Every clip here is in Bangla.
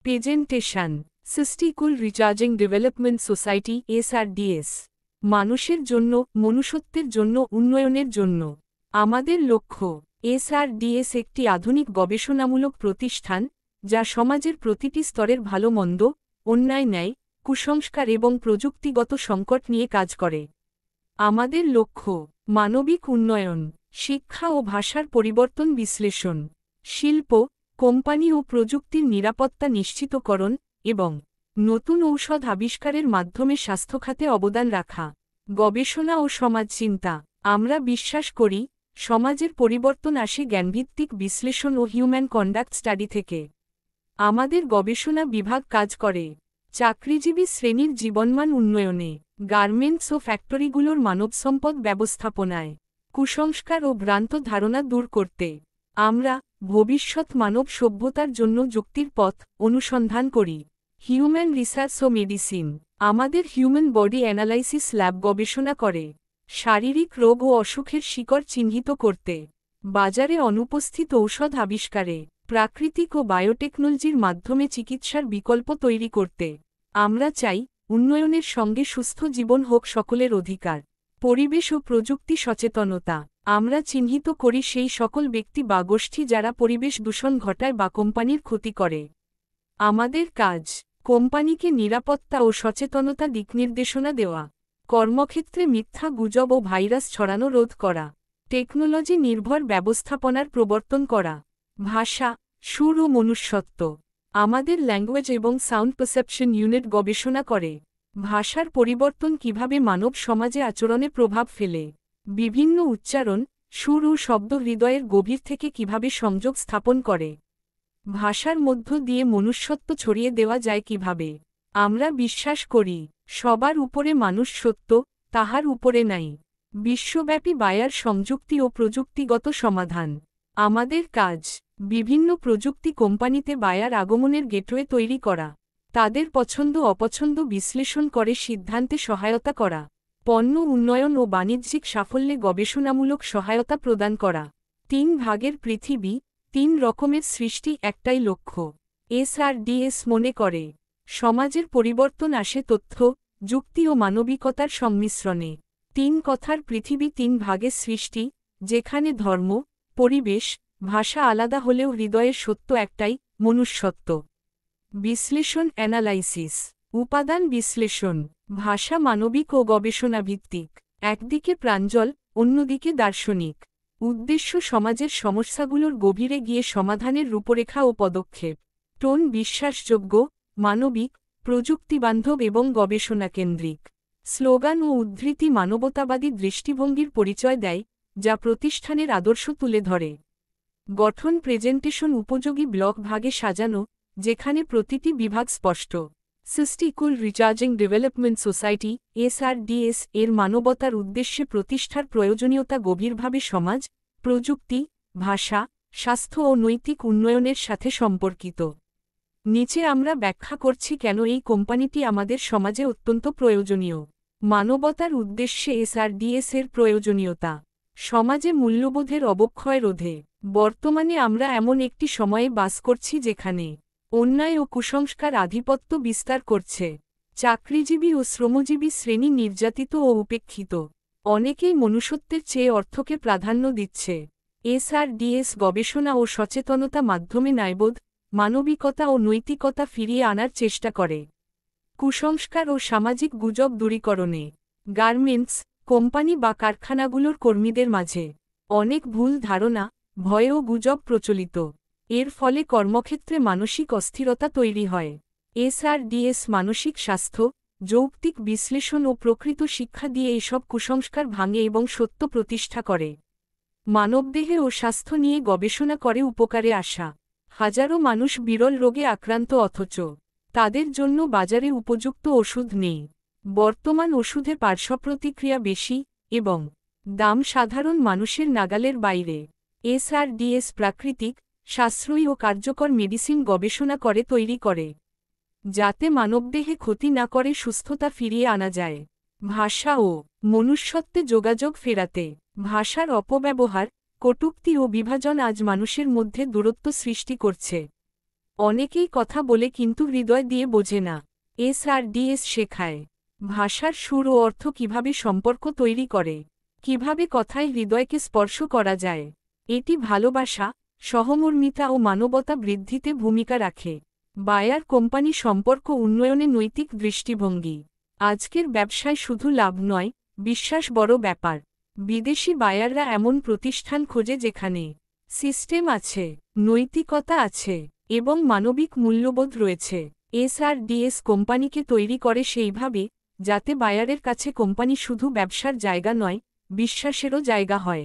প্রেজেন্টেশন সিস্টিকুল রিচার্জিং ডেভেলপমেন্ট সোসাইটি এসআরডিএস মানুষের জন্য মনুষ্যত্বের জন্য উন্নয়নের জন্য আমাদের লক্ষ্য এসআরডিএস একটি আধুনিক গবেষণামূলক প্রতিষ্ঠান যা সমাজের প্রতিটি স্তরের ভালো মন্দ অন্যায় ন্যায় কুসংস্কার এবং প্রযুক্তিগত সংকট নিয়ে কাজ করে আমাদের লক্ষ্য মানবিক উন্নয়ন শিক্ষা ও ভাষার পরিবর্তন বিশ্লেষণ শিল্প কোম্পানি ও প্রযুক্তির নিরাপত্তা নিশ্চিতকরণ এবং নতুন ঔষধ আবিষ্কারের মাধ্যমে স্বাস্থ্যখাতে অবদান রাখা গবেষণা ও সমাজচিন্তা আমরা বিশ্বাস করি সমাজের পরিবর্তন আসে জ্ঞানভিত্তিক বিশ্লেষণ ও হিউম্যান কন্ডাক্ট স্টাডি থেকে আমাদের গবেষণা বিভাগ কাজ করে চাকরিজীবী শ্রেণীর জীবনমান উন্নয়নে গার্মেন্টস ও ফ্যাক্টরিগুলোর মানবসম্পদ ব্যবস্থাপনায় কুসংস্কার ও ভ্রান্ত ধারণা দূর করতে আমরা ভবিষ্যৎ মানব সভ্যতার জন্য যুক্তির পথ অনুসন্ধান করি হিউম্যান রিসার্চ ও মেডিসিন আমাদের হিউম্যান বডি অ্যানালাইসিস ল্যাব গবেষণা করে শারীরিক রোগ ও অসুখের শিকড় চিহ্নিত করতে বাজারে অনুপস্থিত ঔষধ আবিষ্কারে প্রাকৃতিক ও বায়োটেকনোলজির মাধ্যমে চিকিৎসার বিকল্প তৈরি করতে আমরা চাই উন্নয়নের সঙ্গে সুস্থ জীবন হোক সকলের অধিকার পরিবেশ ও প্রযুক্তি সচেতনতা আমরা চিহ্নিত করি সেই সকল ব্যক্তি বা গোষ্ঠী যারা পরিবেশ দূষণ ঘটায় বা কোম্পানির ক্ষতি করে আমাদের কাজ কোম্পানিকে নিরাপত্তা ও সচেতনতা দিকনির্দেশনা দেওয়া কর্মক্ষেত্রে মিথ্যা গুজব ও ভাইরাস ছড়ানো রোধ করা টেকনোলজি নির্ভর ব্যবস্থাপনার প্রবর্তন করা ভাষা সুর ও মনুষ্যত্ব আমাদের ল্যাঙ্গুয়েজ এবং সাউন্ড পারসেপশন ইউনিট গবেষণা করে ভাষার পরিবর্তন কিভাবে মানব সমাজে আচরণে প্রভাব ফেলে বিভিন্ন উচ্চারণ সুর ও শব্দ হৃদয়ের গভীর থেকে কিভাবে সংযোগ স্থাপন করে ভাষার মধ্য দিয়ে মনুষ্যত্ব ছড়িয়ে দেওয়া যায় কিভাবে আমরা বিশ্বাস করি সবার উপরে মানুষ সত্য তাহার উপরে নাই বিশ্বব্যাপী বায়ার সংযুক্তি ও প্রযুক্তিগত সমাধান আমাদের কাজ বিভিন্ন প্রযুক্তি কোম্পানিতে বায়ার আগমনের গেটওয়ে তৈরি করা তাদের পছন্দ অপছন্দ বিশ্লেষণ করে সিদ্ধান্তে সহায়তা করা পণ্য উন্নয়ন ও বাণিজ্যিক সাফল্যে গবেষণামূলক সহায়তা প্রদান করা 3 ভাগের পৃথিবী 3 রকমের সৃষ্টি একটাই লক্ষ্য এসআরডিএস মনে করে সমাজের পরিবর্তন আসে তথ্য যুক্তি ও মানবিকতার সংমিশ্রণে 3 কথার পৃথিবী 3 ভাগের সৃষ্টি যেখানে ধর্ম পরিবেশ ভাষা আলাদা হলেও হৃদয়ের সত্য একটাই মনুষ্যত্ব বিশ্লেষণ অ্যানালাইসিস উপাদান বিশ্লেষণ ভাষা মানবিক ও গবেষণাভিত্তিক একদিকে প্রাঞ্জল অন্যদিকে দার্শনিক উদ্দেশ্য সমাজের সমস্যাগুলোর গভীরে গিয়ে সমাধানের রূপরেখা ও পদক্ষেপ টোন বিশ্বাসযোগ্য মানবিক প্রযুক্তিবান্ধব এবং গবেষণাকেন্দ্রিক স্লোগান ও উদ্ধৃতি মানবতাবাদী দৃষ্টিভঙ্গির পরিচয় দেয় যা প্রতিষ্ঠানের আদর্শ তুলে ধরে গঠন প্রেজেন্টেশন উপযোগী ব্লক ভাগে সাজানো যেখানে প্রতিটি বিভাগ স্পষ্ট সিস্টিকুল রিচার্জিং ডেভেলপমেন্ট সোসাইটি এসআরডিএস এর মানবতার উদ্দেশ্যে প্রতিষ্ঠার প্রয়োজনীয়তা গভীরভাবে সমাজ প্রযুক্তি ভাষা স্বাস্থ্য ও নৈতিক উন্নয়নের সাথে সম্পর্কিত নিচে আমরা ব্যাখ্যা করছি কেন এই কোম্পানিটি আমাদের সমাজে অত্যন্ত প্রয়োজনীয় মানবতার উদ্দেশ্যে এসআরডিএস এর প্রয়োজনীয়তা সমাজে মূল্যবোধের অবক্ষয় রোধে বর্তমানে আমরা এমন একটি সময়ে বাস করছি যেখানে অন্যায় ও কুসংস্কার আধিপত্য বিস্তার করছে চাকরিজীবী ও শ্রমজীবী শ্রেণী নির্যাতিত ও উপেক্ষিত অনেকেই মনুষ্যত্বের চেয়ে অর্থকে প্রাধান্য দিচ্ছে এসআরডিএস গবেষণা ও সচেতনতা মাধ্যমে ন্যায়বোধ মানবিকতা ও নৈতিকতা ফিরিয়ে আনার চেষ্টা করে কুসংস্কার ও সামাজিক গুজব দূরীকরণে গার্মেন্টস কোম্পানি বা কারখানাগুলোর কর্মীদের মাঝে অনেক ভুল ধারণা ভয় ও গুজব প্রচলিত এর ফলে কর্মক্ষেত্রে মানসিক অস্থিরতা তৈরি হয় এসআরডিএস মানসিক স্বাস্থ্য যৌক্তিক বিশ্লেষণ ও প্রকৃত শিক্ষা দিয়ে এসব কুসংস্কার ভাঙে এবং সত্য প্রতিষ্ঠা করে মানবদেহে ও স্বাস্থ্য নিয়ে গবেষণা করে উপকারে আসা হাজারো মানুষ বিরল রোগে আক্রান্ত অথচ তাদের জন্য বাজারে উপযুক্ত ওষুধ নেই বর্তমান ওষুধে পার্শ্বপ্রতিক্রিয়া বেশি এবং দাম সাধারণ মানুষের নাগালের বাইরে এসআরডিএস প্রাকৃতিক সাশ্রয়ী ও কার্যকর মেডিসিন গবেষণা করে তৈরি করে যাতে মানবদেহে ক্ষতি না করে সুস্থতা ফিরিয়ে আনা যায় ভাষা ও মনুষ্যত্বে যোগাযোগ ফেরাতে ভাষার অপব্যবহার কটূক্তি ও বিভাজন আজ মানুষের মধ্যে দূরত্ব সৃষ্টি করছে অনেকেই কথা বলে কিন্তু হৃদয় দিয়ে বোঝে না। এসআরডিএস শেখায় ভাষার সুর ও অর্থ কিভাবে সম্পর্ক তৈরি করে, কিভাবে কথায় হৃদয়কে স্পর্শ করা যায়। এটি ভালোবাসা, সহমর্মিতা ও মানবতা বৃদ্ধিতে ভূমিকা রাখে। বায়ার কোম্পানি সম্পর্ক উন্নয়নে নৈতিক দৃষ্টিভঙ্গি। আজকের ব্যবসায় শুধু লাভ নয়, বিশ্বাস বড় ব্যাপার। বিদেশি বায়াররা এমন প্রতিষ্ঠান খোঁজে যেখানে সিস্টেম আছে, নৈতিকতা আছে এবং মানবিক মূল্যবোধ রয়েছে। এসআরডিএস কোম্পানিকে তৈরি করে সেইভাবে যাতে বায়ারের কাছে কোম্পানি শুধু ব্যবসার জায়গা নয়, বিশ্বাসেরও জায়গা হয়।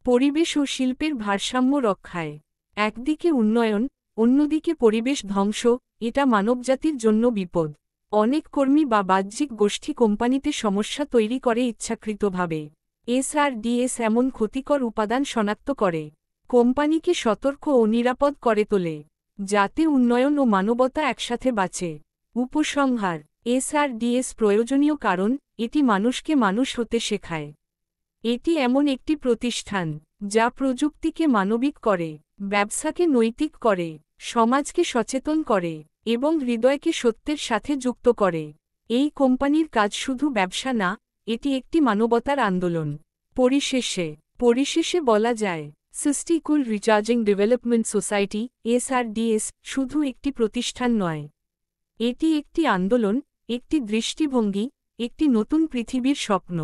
পরিবেশ ও শিল্পের ভারসাম্য রক্ষায় একদিকে উন্নয়ন, অন্যদিকে পরিবেশ ধ্বংস, এটা মানবজাতির জন্য বিপদ। অনেক কর্মী বা বাহ্যিক গোষ্ঠী কোম্পানিতে সমস্যা তৈরি করে ইচ্ছাকৃতভাবে। এসআরডিএস এমন ক্ষতিকর উপাদান শনাক্ত করে কোম্পানিকে সতর্ক ও নিরাপদ করে তোলে, যাতে উন্নয়ন ও মানবতা একসাথে বাঁচে। উপসংহার: এসআরডিএস প্রয়োজনীয় কারণ এটি মানুষকে মানুষ হতে শেখায়। এটি এমন একটি প্রতিষ্ঠান যা প্রযুক্তিকে মানবিক করে, ব্যবসাকে নৈতিক করে, সমাজকে সচেতন করে এবং হৃদয়কে সত্যের সাথে যুক্ত করে। এই কোম্পানির কাজ শুধু ব্যবসা না, এটি একটি মানবতার আন্দোলন। পরিশেষে বলা যায়, সিস্টিকুল রিচার্জিং ডেভেলপমেন্ট সোসাইটি এসআরডিএস শুধু একটি প্রতিষ্ঠান নয়। এটি একটি আন্দোলন, একটি দৃষ্টিভঙ্গি, একটি নতুন পৃথিবীর স্বপ্ন।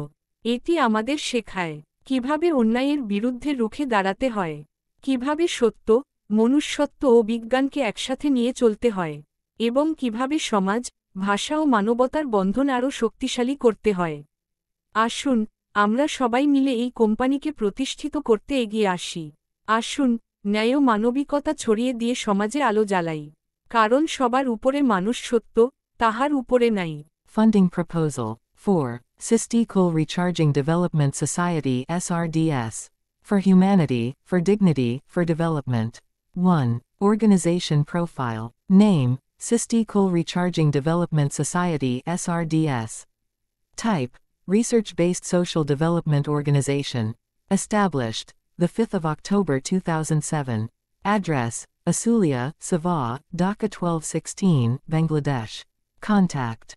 এটি আমাদের শেখায় কিভাবে অন্যায়ের বিরুদ্ধে রুখে দাঁড়াতে হয়, কিভাবে সত্য, মনুষ্যত্ব ও বিজ্ঞানকে একসাথে নিয়ে চলতে হয়, এবং কিভাবে সমাজ, ভাষা ও মানবতার বন্ধন আরও শক্তিশালী করতে হয়। আসুন, আমরা সবাই মিলে এই কোম্পানিকে প্রতিষ্ঠিত করতে এগিয়ে আসি। আসুন, ন্যায় ও মানবিকতা ছড়িয়ে দিয়ে সমাজে আলো জ্বালাই। কারণ সবার উপরে মানুষ সত্য, তাহার উপরে নাই। Funding proposal 4. Sisti-Kul Recharging Development Society SRDS. For Humanity, for Dignity, for Development. 1. Organization Profile. Name, Sisti-Kul Recharging Development Society SRDS. Type, Research-Based Social Development Organization. Established, the 5th of October 2007. Address, Asulia, Sabah, Dhaka 1216, Bangladesh. Contact,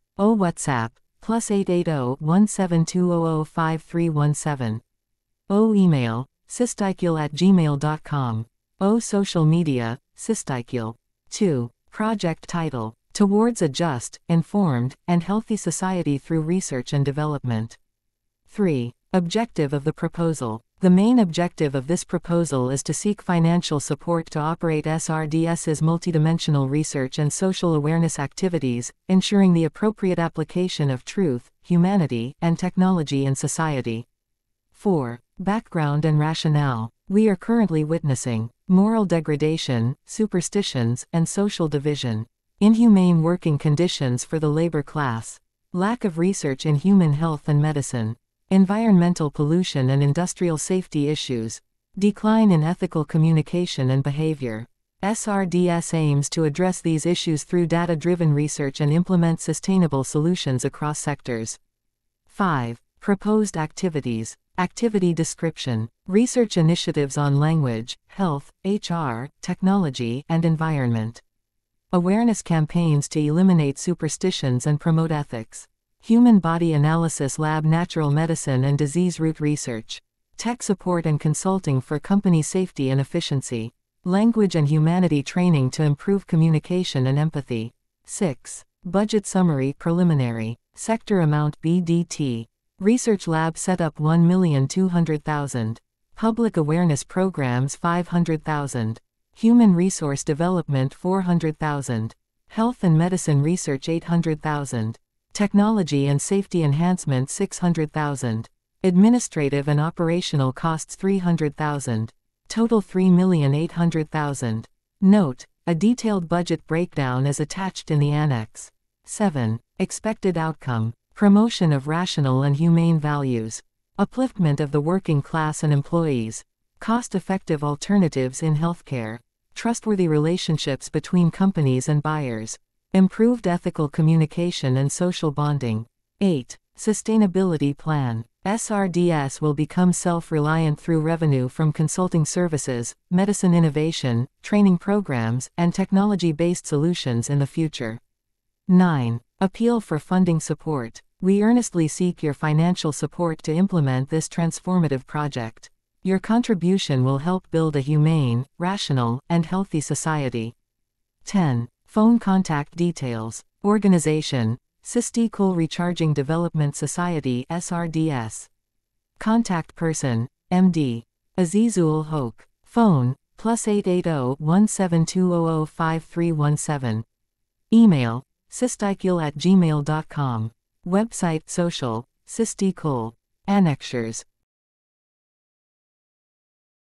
WhatsApp, +880-172005317. Email, sistikul@gmail.com. Social media, sistikul. 2. Project title, Towards a Just, Informed, and Healthy Society Through Research and Development. 3. Objective of the proposal. The main objective of this proposal is to seek financial support to operate SRDS's multidimensional research and social awareness activities, ensuring the appropriate application of truth, humanity, and technology in society. 4. Background and rationale. We are currently witnessing moral degradation, superstitions, and social division, inhumane working conditions for the labor class, lack of research in human health and medicine, environmental pollution and industrial safety issues, decline in ethical communication and behavior. SRDS aims to address these issues through data-driven research and implement sustainable solutions across sectors. 5. Proposed activities. Activity description. Research initiatives on language, health, HR, technology, and environment. Awareness campaigns to eliminate superstitions and promote ethics. Human body analysis lab, natural medicine and disease root research. Tech support and consulting for company safety and efficiency. Language and humanity training to improve communication and empathy. 6. Budget summary preliminary. Sector amount BDT. Research lab setup 1,200,000. Public awareness programs 500,000. Human resource development 400,000. Health and medicine research 800,000. Technology and safety enhancement 600,000. Administrative and operational costs 300,000. Total 3,800,000. Note, a detailed budget breakdown is attached in the annex. 7. Expected outcome. Promotion of rational and humane values. Upliftment of the working class and employees. Cost-effective alternatives in healthcare. Trustworthy relationships between companies and buyers. Improved ethical communication and social bonding. 8. Sustainability plan. SRDS will become self-reliant through revenue from consulting services, medicine innovation, training programs, and technology-based solutions in the future. 9. Appeal for funding support. We earnestly seek your financial support to implement this transformative project. Your contribution will help build a humane, rational, and healthy society. 10. Phone contact details. Organization: Sistikul Recharging Development Society (SRDS). Contact person: MD Azizul Hoque. Phone: +880 172005317. Email: sistikul@gmail.com. Website: social, Sistikul. Annexures: